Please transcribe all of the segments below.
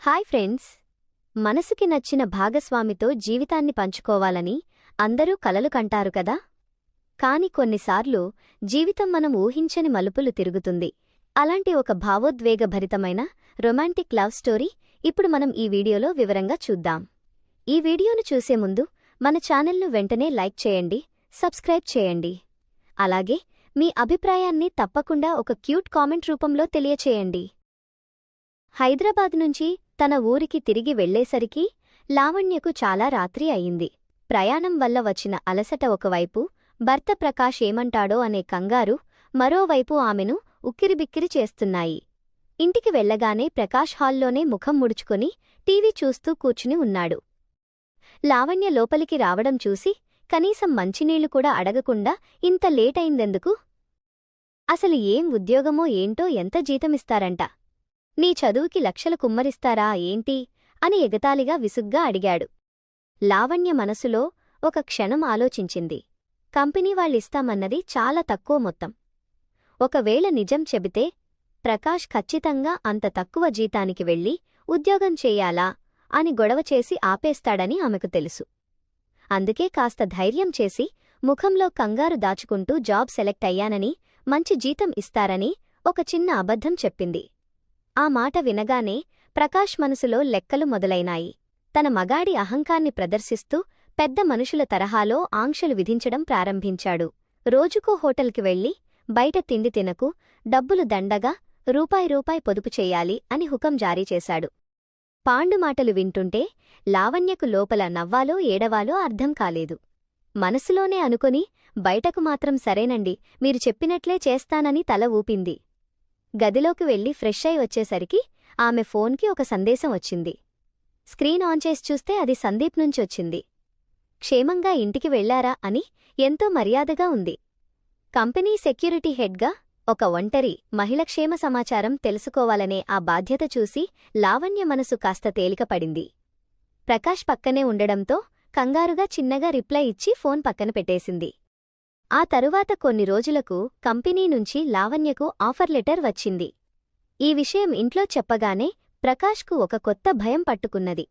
Hi friends, మనసుకి నచ్చిన భాగస్వామితో జీవితాన్ని పంచుకోవాలని అందరూ కలలు కంటారు కదా. కాని కొన్నిసార్లు జీవితం మనం ఊహించని మలుపులు తిరుగుతుంది. అలాంటి ఒక భావోద్వేగభరితమైన రొమాంటిక్ లవ్ స్టోరీ ఇప్పుడు మనం ఈ వీడియోలో వివరంగా చూద్దాం. ఈ వీడియోను చూసే ముందు మన ఛానల్ను వెంటనే లైక్ చేయండి, సబ్స్క్రైబ్ చేయండి. అలాగే మీ అభిప్రాయాన్ని తప్పకుండా ఒక క్యూట్ కామెంట్ రూపంలో తెలియచేయండి. హైదరాబాద్ నుంచి తన ఊరికి తిరిగి వెళ్లేసరికి లావణ్యకు చాలా రాత్రి అయింది. ప్రయాణం వల్ల వచ్చిన అలసట ఒకవైపు, భర్త ప్రకాష్ ఏమంటాడో అనే కంగారు మరోవైపు ఆమెను ఉక్కిరిబిక్కిరి చేస్తున్నాయి. ఇంటికి వెళ్లగానే ప్రకాష్ హాల్లోనే ముఖం ముడుచుకొని టీవీ చూస్తూ కూర్చుని ఉన్నాడు. లావణ్య లోపలికి రావడం చూసి కనీసం మంచినీళ్లు కూడా అడగకుండా ఇంత లేటైందెందుకు? అసలు ఏం ఉద్యోగమో ఏంటో, ఎంత జీతమిస్తారంట? నీ చదువుకి లక్షలు కుమ్మరిస్తారా ఏంటి అని ఎగతాళిగా విసుగ్గా అడిగాడు. లావణ్య మనసులో ఒక క్షణం ఆలోచించింది. కంపెనీ వాళ్ళిస్తామన్నది చాలా తక్కువ మొత్తం. ఒకవేళ నిజం చెబితే ప్రకాష్ ఖచ్చితంగా అంత తక్కువ జీతానికి వెళ్లి ఉద్యోగం చెయ్యాలా అని గొడవచేసి ఆపేస్తాడని ఆమెకు తెలుసు. అందుకే కాస్త ధైర్యం చేసి ముఖంలో కంగారు దాచుకుంటూ జాబ్ సెలెక్ట్ అయ్యానని, మంచి జీతం ఇస్తారని ఒక చిన్న అబద్ధం చెప్పింది. ఆ మాట వినగానే ప్రకాష్ మనసులో లెక్కలు మొదలైనాయి. తన మగాడి అహంకాన్ని ప్రదర్శిస్తూ పెద్ద మనుషుల తరహాలో ఆంక్షలు విధించడం ప్రారంభించాడు. రోజుకో హోటల్కి వెళ్లి బయట తిండి తినకు, డబ్బులు దండగా రూపాయి పొదుపు చెయ్యాలి అని హుకం జారీ చేశాడు. పాండు మాటలు వింటుంటే లావణ్యకు లోపల నవ్వాలో ఏడవాలో అర్థం కాలేదు. మనసులోనే అనుకొని బయటకు మాత్రం సరేనండి, మీరు చెప్పినట్లే చేస్తానని తల ఊపింది. గదిలోకి వెళ్లి ఫ్రెష్ అయి వచ్చేసరికి ఆమె ఫోన్కి ఒక సందేశం వచ్చింది. స్క్రీన్ ఆన్ చేసి చూస్తే అది సందీప్ నుంచొచ్చింది. క్షేమంగా ఇంటికి వెళ్లారా అని ఎంతో మర్యాదగా ఉంది. కంపెనీ సెక్యూరిటీ హెడ్గా ఒక ఒంటరి మహిళ క్షేమ సమాచారం తెలుసుకోవాలనే ఆ బాధ్యత చూసి లావణ్య మనసు కాస్త తేలికపడింది. ప్రకాష్ పక్కనే ఉండడంతో కంగారుగా చిన్నగా రిప్లై ఇచ్చి ఫోన్ పక్కన పెట్టేసింది. ఆ తరువాత కొన్ని రోజులకు కంపెనీ నుంచి లావణ్యకు ఆఫర్ లెటర్ వచ్చింది. ఈ విషయం ఇంట్లో చెప్పగానే ప్రకాష్కు ఒక కొత్త భయం పట్టుకున్నది.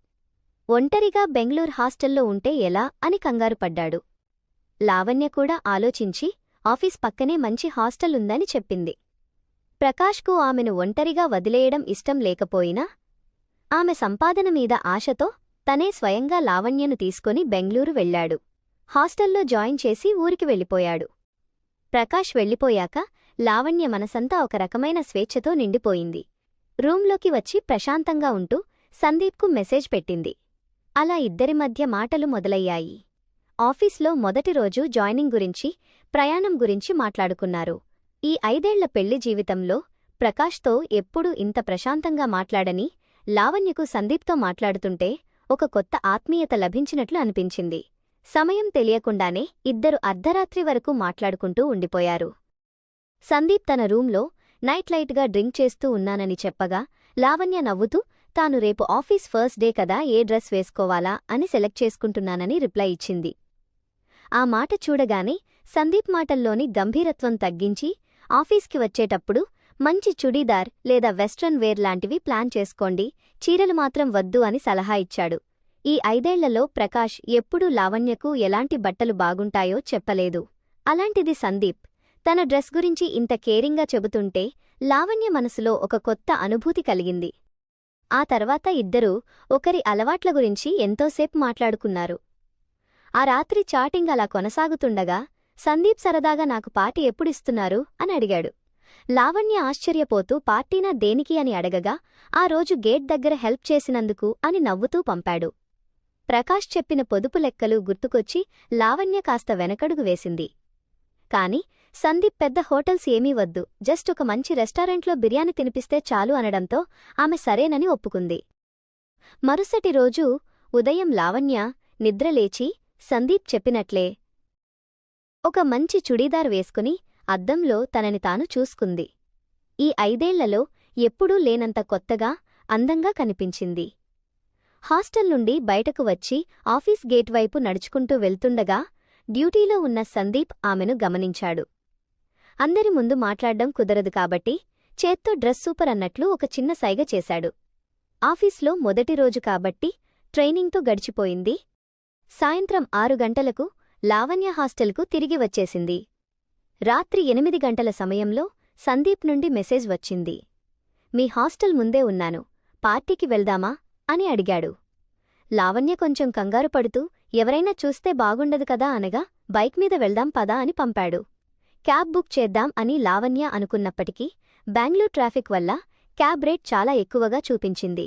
ఒంటరిగా బెంగళూరు హాస్టల్లో ఉంటే ఎలా అని కంగారుపడ్డాడు. లావణ్య కూడా ఆలోచించి ఆఫీస్ పక్కనే మంచి హాస్టల్ ఉందని చెప్పింది. ప్రకాష్కు ఆమెను ఒంటరిగా వదిలేయడం ఇష్టం లేకపోయినా ఆమె సంపాదన మీద ఆశతో తనే స్వయంగా లావణ్యను తీసుకొని బెంగళూరు వెళ్లాడు. హాస్టల్లో జాయిన్ చేసి ఊరికి వెళ్ళిపోయాడు. ప్రకాష్ వెళ్ళిపోయాక లావణ్య మనసంతా ఒక రకమైన స్వేచ్ఛతో నిండిపోయింది. రూంలోకి వచ్చి ప్రశాంతంగా ఉంటూ సందీప్కు మెసేజ్ పెట్టింది. అలా ఇద్దరి మధ్య మాటలు మొదలయ్యాయి. ఆఫీస్లో మొదటి రోజు జాయినింగ్ గురించి, ప్రయాణం గురించి మాట్లాడుకున్నారు. ఈ 5 ఏళ్ల పెళ్లి జీవితంలో ప్రకాష్తో ఎప్పుడూ ఇంత ప్రశాంతంగా మాట్లాడని లావణ్యకు సందీప్తో మాట్లాడుతుంటే ఒక కొత్త ఆత్మీయత లభించినట్లు అనిపించింది. సమయం తెలియకుండానే ఇద్దరు అర్ధరాత్రి వరకు మాట్లాడుకుంటూ ఉండిపోయారు. సందీప్ తన రూంలో నైట్ లైట్గా డ్రింక్ చేస్తూ ఉన్నానని చెప్పగా లావణ్య నవ్వుతూ తాను రేపు ఆఫీస్ ఫస్ట్ డే కదా, ఏ డ్రెస్ వేసుకోవాలా అని సెలెక్ట్ చేసుకుంటున్నానని రిప్లై ఇచ్చింది. ఆ మాట చూడగానే సందీప్ మాటల్లోని గంభీరత్వం తగ్గించి ఆఫీస్కి వచ్చేటప్పుడు మంచి చుడీదార్ లేదా వెస్ట్రన్ వేర్ లాంటివి ప్లాన్ చేసుకోండి, చీరలు మాత్రం వద్దు అని సలహా ఇచ్చాడు. ఈ 5 ఏళ్లలో ప్రకాష్ ఎప్పుడూ లావణ్యకు ఎలాంటి బట్టలు బాగుంటాయో చెప్పలేదు. అలాంటిది సందీప్ తన డ్రెస్ గురించి ఇంత కేరింగ్గా చెబుతుంటే లావణ్య మనసులో ఒక కొత్త అనుభూతి కలిగింది. ఆ తర్వాత ఇద్దరూ ఒకరి అలవాట్ల గురించి ఎంతోసేపు మాట్లాడుకున్నారు. ఆ రాత్రి చాటింగ్ అలా కొనసాగుతుండగా సందీప్ సరదాగా నాకు పార్టీ ఎప్పుడిస్తున్నారు అని అడిగాడు. లావణ్య ఆశ్చర్యపోతూ పార్టీనా దేనికి అని అడగగా ఆ రోజు గేట్ దగ్గర హెల్ప్ చేసినందుకు అని నవ్వుతూ పంపాడు. ప్రకాష్ చెప్పిన పొదుపు లెక్కలు గుర్తుకొచ్చి లావణ్య కాస్త వెనకడుగు వేసింది. కాని సందీప్ పెద్ద హోటల్స్ ఏమీ వద్దు, జస్ట్ ఒక మంచి రెస్టారెంట్లో బిర్యానీ తినిపిస్తే చాలు అనడంతో ఆమె సరేనని ఒప్పుకుంది. మరుసటి రోజు ఉదయం లావణ్య నిద్రలేచి సందీప్ చెప్పినట్లే ఒక మంచి చుడీదార్ వేసుకుని అద్దంలో తనని తాను చూసుకుంది. ఈ 5 ఏళ్లలో ఎప్పుడూ లేనంత కొత్తగా, అందంగా కనిపించింది. హాస్టల్ నుండి బయటకు వచ్చి ఆఫీస్ గేట్ వైపు నడుచుకుంటూ వెళ్తుండగా డ్యూటీలో ఉన్న సందీప్ ఆమెను గమనించాడు. అందరి ముందు మాట్లాడ్డం కుదరదు కాబట్టి చేత్తో డ్రెస్ సూపర్ అన్నట్లు ఒక చిన్న సైగ చేశాడు. ఆఫీస్లో మొదటి రోజు కాబట్టి ట్రైనింగ్తో గడిచిపోయింది. సాయంత్రం 6 గంటలకు లావణ్య హాస్టల్కు తిరిగి వచ్చేసింది. రాత్రి 8 గంటల సమయంలో సందీప్ నుండి మెసేజ్ వచ్చింది. మీ హాస్టల్ ముందే ఉన్నాను, పార్టీకి వెళ్దామా అని అడిగాడు. లావణ్య కొంచెం కంగారు పడుతూ ఎవరైనా చూస్తే బాగుండదు కదా అనగా బైక్ మీద వెళ్దాం పదా అని పంపాడు. క్యాబ్ బుక్ చేద్దాం అని లావణ్య అనుకున్నప్పటికీ బెంగళూరు ట్రాఫిక్ వల్ల క్యాబ్ రేట్ చాలా ఎక్కువగా చూపించింది.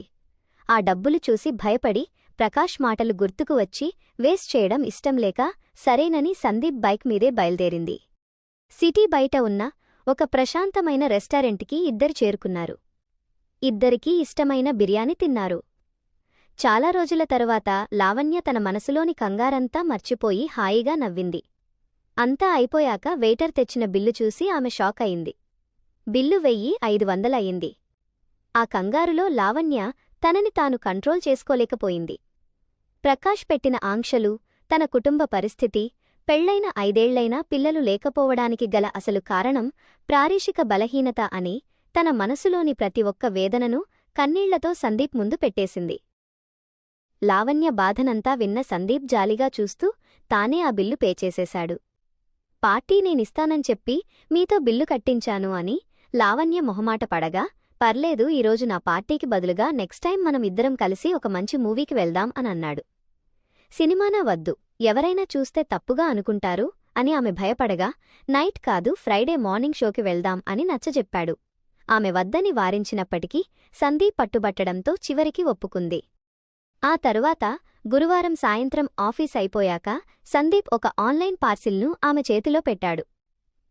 ఆ డబ్బులు చూసి భయపడి ప్రకాష్ మాటలు గుర్తుకు వచ్చి వేస్ట్ చేయడం ఇష్టంలేక సరేనని సందీప్ బైక్ మీదే బయల్దేరింది. సిటీ బయట ఉన్న ఒక ప్రశాంతమైన రెస్టారెంట్కి ఇద్దరు చేరుకున్నారు. ఇద్దరికీ ఇష్టమైన బిర్యానీ తిన్నారు. చాలా రోజుల తరువాత లావణ్య తన మనసులోని కంగారంతా మర్చిపోయి హాయిగా నవ్వింది. అంతా అయిపోయాక వెయిటర్ తెచ్చిన బిల్లు చూసి ఆమె షాక్ అయింది. బిల్లు 1500 అయింది. ఆ కంగారులో లావణ్య తనని తాను కంట్రోల్ చేసుకోలేకపోయింది. ప్రకాష్ పెట్టిన ఆంక్షలు, తన కుటుంబ పరిస్థితి, పెళ్లైన 5 ఏళ్లైనా పిల్లలు లేకపోవడానికి గల అసలు కారణం ప్రాదేశిక బలహీనత అని తన మనసులోని ప్రతి ఒక్క వేదనను కన్నీళ్లతో సందీప్ ముందు పెట్టేసింది. లావణ్య బాధనంతా విన్న సందీప్ జాలిగా చూస్తూ తానే ఆ బిల్లు పే చేసేశాడు. పార్టీ నేనిస్తానని చెప్పి మీతో బిల్లు కట్టించాను అని లావణ్య మొహమాట పడగా, పర్లేదు ఈరోజు నా పార్టీకి బదులుగా నెక్స్ట్ టైం మనం ఇద్దరం కలిసి ఒక మంచి మూవీకి వెళ్దాం అని అన్నాడు. సినిమానా వద్దు, ఎవరైనా చూస్తే తప్పుగా అనుకుంటారు అని ఆమె భయపడగా, నైట్ కాదు ఫ్రైడే మార్నింగ్ షోకి వెళ్దాం అని నచ్చజెప్పాడు. ఆమె వద్దని వారించినప్పటికీ సందీప్ పట్టుబట్టడంతో చివరికి ఒప్పుకుంది. ఆ తరువాత గురువారం సాయంత్రం ఆఫీస్ అయిపోయాక సందీప్ ఒక ఆన్లైన్ పార్సిల్ను ఆమె చేతిలో పెట్టాడు.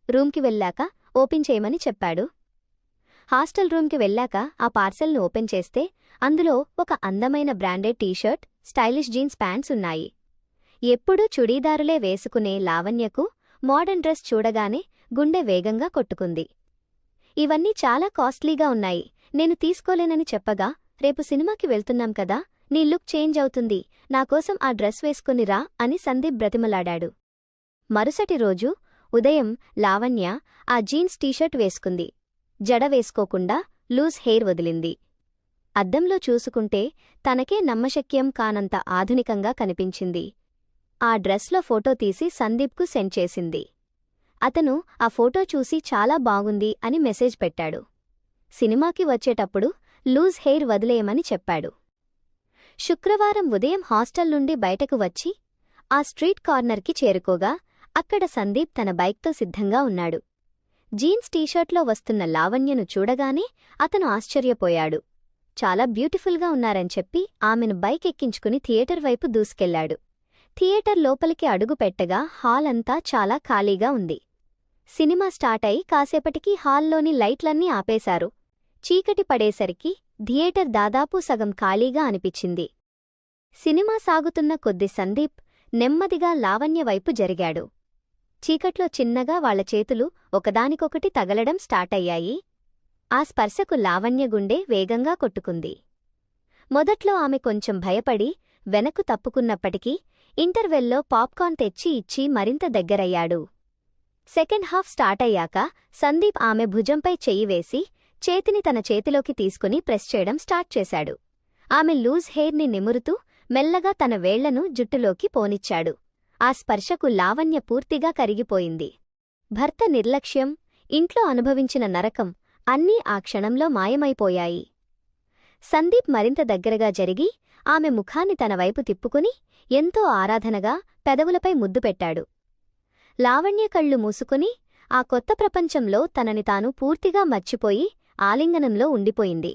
రూమ్కి వెళ్ళాక ఓపెన్ చేయమని చెప్పాడు. హాస్టల్ రూమ్కి వెళ్ళాక ఆ పార్సెల్ను ఓపెన్ చేస్తే అందులో ఒక అందమైన branded T shirt, stylish jeans pants ఉన్నాయి. ఎప్పుడూ చుడీదారులే వేసుకునే లావణ్యకు మోడర్న్ డ్రెస్ చూడగానే గుండె వేగంగా కొట్టుకుంది. ఇవన్నీ చాలా కాస్ట్లీగా ఉన్నాయి, నేను తీసుకోలేనని చెప్పగా, రేపు సినిమాకి వెళ్తున్నాం కదా, నీ లుక్ చేంజ్ అవుతుంది, నాకోసం ఆ డ్రెస్ వేసుకుని రా అని సందీప్ బ్రతిమలాడాడు. మరుసటి రోజు ఉదయం లావణ్య ఆ జీన్స్ టీషర్ట్ వేసుకుంది. జడ వేసుకోకుండా లూజ్ హెయిర్ వదిలింది. అద్దంలో చూసుకుంటే తనకే నమ్మశక్యం కానంత ఆధునికంగా కనిపించింది. ఆ డ్రెస్లో ఫోటో తీసి సందీప్కు సెండ్ చేసింది. అతను ఆ ఫోటో చూసి చాలా బాగుంది అని మెసేజ్ పెట్టాడు. సినిమాకి వచ్చేటప్పుడు లూజ్ హెయిర్ వదిలేయమని చెప్పాడు. శుక్రవారం ఉదయం హాస్టల్ నుండి బయటకు వచ్చి ఆ స్ట్రీట్ కార్నర్కి చేరుకోగా అక్కడ సందీప్ తన బైక్తో సిద్ధంగా ఉన్నాడు. జీన్స్ టీషర్ట్లో వస్తున్న లావణ్యను చూడగానే అతను ఆశ్చర్యపోయాడు. చాలా బ్యూటిఫుల్గా ఉన్నారని చెప్పి ఆమెను బైక్ ఎక్కించుకుని థియేటర్ వైపు దూసుకెళ్లాడు. థియేటర్ లోపలికి అడుగు పెట్టగా హాల్ అంతా చాలా ఖాళీగా ఉంది. సినిమా స్టార్ట్ అయి కాసేపటికి హాల్లోని లైట్లన్నీ ఆపేశారు. చీకటి పడేసరికి థియేటర్ దాదాపు సగం ఖాళీగా అనిపించింది. సినిమా సాగుతున్న కొద్ది సందీప్ నెమ్మదిగా లావణ్య వైపు జరిగాడు. చీకట్లో చిన్నగా వాళ్ల చేతులు ఒకదానికొకటి తగలడం స్టార్ట్ అయ్యాయి. ఆ స్పర్శకు లావణ్య గుండె వేగంగా కొట్టుకుంది. మొదట్లో ఆమె కొంచెం భయపడి వెనక్కు తప్పుకున్నప్పటికీ ఇంటర్వెల్లో పాప్కార్న్ తెచ్చి ఇచ్చి మరింత దగ్గరయ్యాడు. సెకండ్ హాఫ్ స్టార్ట్ అయ్యాక సందీప్ ఆమె భుజంపై చెయ్యి వేసి చేతిని తన చేతిలోకి తీసుకుని ప్రెస్ చేయడం స్టార్ట్ చేశాడు. ఆమె లూజ్ హెయిర్ని నిమురుతూ మెల్లగా తన వేళ్లను జుట్టులోకి పోనిచ్చాడు. ఆ స్పర్శకు లావణ్య పూర్తిగా కరిగిపోయింది. భర్త నిర్లక్ష్యం, ఇంట్లో అనుభవించిన నరకం అన్నీ ఆ క్షణంలో మాయమైపోయాయి. సందీప్ మరింత దగ్గరగా జరిగి ఆమె ముఖాన్ని తన వైపు తిప్పుకుని ఎంతో ఆరాధనగా పెదవులపై ముద్దు పెట్టాడు. లావణ్య కళ్ళు మూసుకుని ఆ కొత్త ప్రపంచంలో తనని తాను పూర్తిగా మర్చిపోయి ఆలింగనంలో ఉండిపోయింది.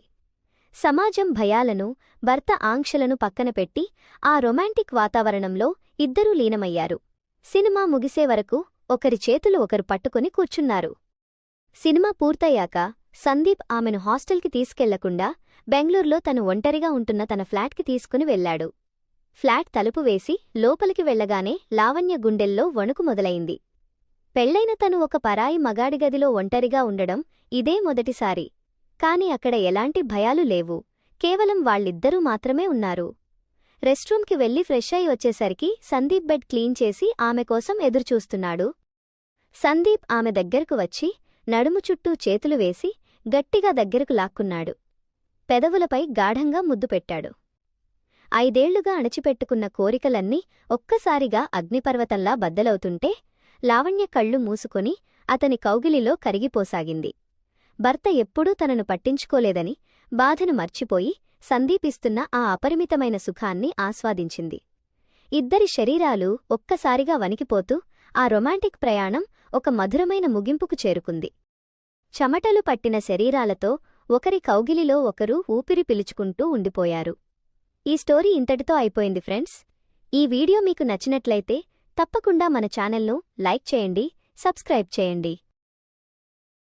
సమాజం భయాలను, భర్త ఆంక్షలను పక్కన పెట్టి ఆ రొమాంటిక్ వాతావరణంలో ఇద్దరూ లీనమయ్యారు. సినిమా ముగిసే వరకు ఒకరి చేతులు ఒకరు పట్టుకుని కూర్చున్నారు. సినిమా పూర్తయ్యాక సందీప్ ఆమెను హాస్టల్కి తీసుకెళ్లకుండా బెంగళూరులో తను ఒంటరిగా ఉంటున్న తన ఫ్లాట్కి తీసుకుని వెళ్లాడు. ఫ్లాట్ తలుపు వేసి లోపలికి వెళ్లగానే లావణ్య గుండెల్లో వణుకు మొదలైంది. పెళ్లైన తను ఒక పరాయి మగాడి గదిలో ఒంటరిగా ఉండడం ఇదే మొదటిసారి. కాని అక్కడ ఎలాంటి భయాలు లేవు, కేవలం వాళ్ళిద్దరూ మాత్రమే ఉన్నారు. రెస్ట్రూమ్కి వెళ్లి ఫ్రెష్ అయి వచ్చేసరికి సందీప్ బెడ్ క్లీన్ చేసి ఆమె కోసం ఎదురుచూస్తున్నాడు. సందీప్ ఆమె దగ్గరకు వచ్చి నడుము చుట్టూ చేతులు వేసి గట్టిగా దగ్గరకు లాక్కున్నాడు. పెదవులపై గాఢంగా ముద్దు పెట్టాడు. 5 ఏళ్లుగా అణచిపెట్టుకున్న కోరికలన్నీ ఒక్కసారిగా అగ్నిపర్వతంలా బద్దలవుతుంటే లావణ్య కళ్ళు మూసుకొని అతని కౌగిలిలో కరిగిపోసాగింది. భర్త ఎప్పుడూ తనను పట్టించుకోలేదని బాధను మర్చిపోయి సందీపిస్తున్న ఆ అపరిమితమైన సుఖాన్ని ఆస్వాదించింది. ఇద్దరి శరీరాలు ఒక్కసారిగా వణికిపోతూ ఆ రొమాంటిక్ ప్రయాణం ఒక మధురమైన ముగింపుకు చేరుకుంది. చెమటలు పట్టిన శరీరాలతో ఒకరి కౌగిలిలో ఒకరు ఊపిరి పీల్చుకుంటూ ఉండిపోయారు. ఈ స్టోరీ ఇంతటితో అయిపోయింది ఫ్రెండ్స్. ఈ వీడియో మీకు నచ్చినట్లయితే తప్పకుండా మన ఛానల్ను లైక్ చేయండి, సబ్స్క్రైబ్ చేయండి.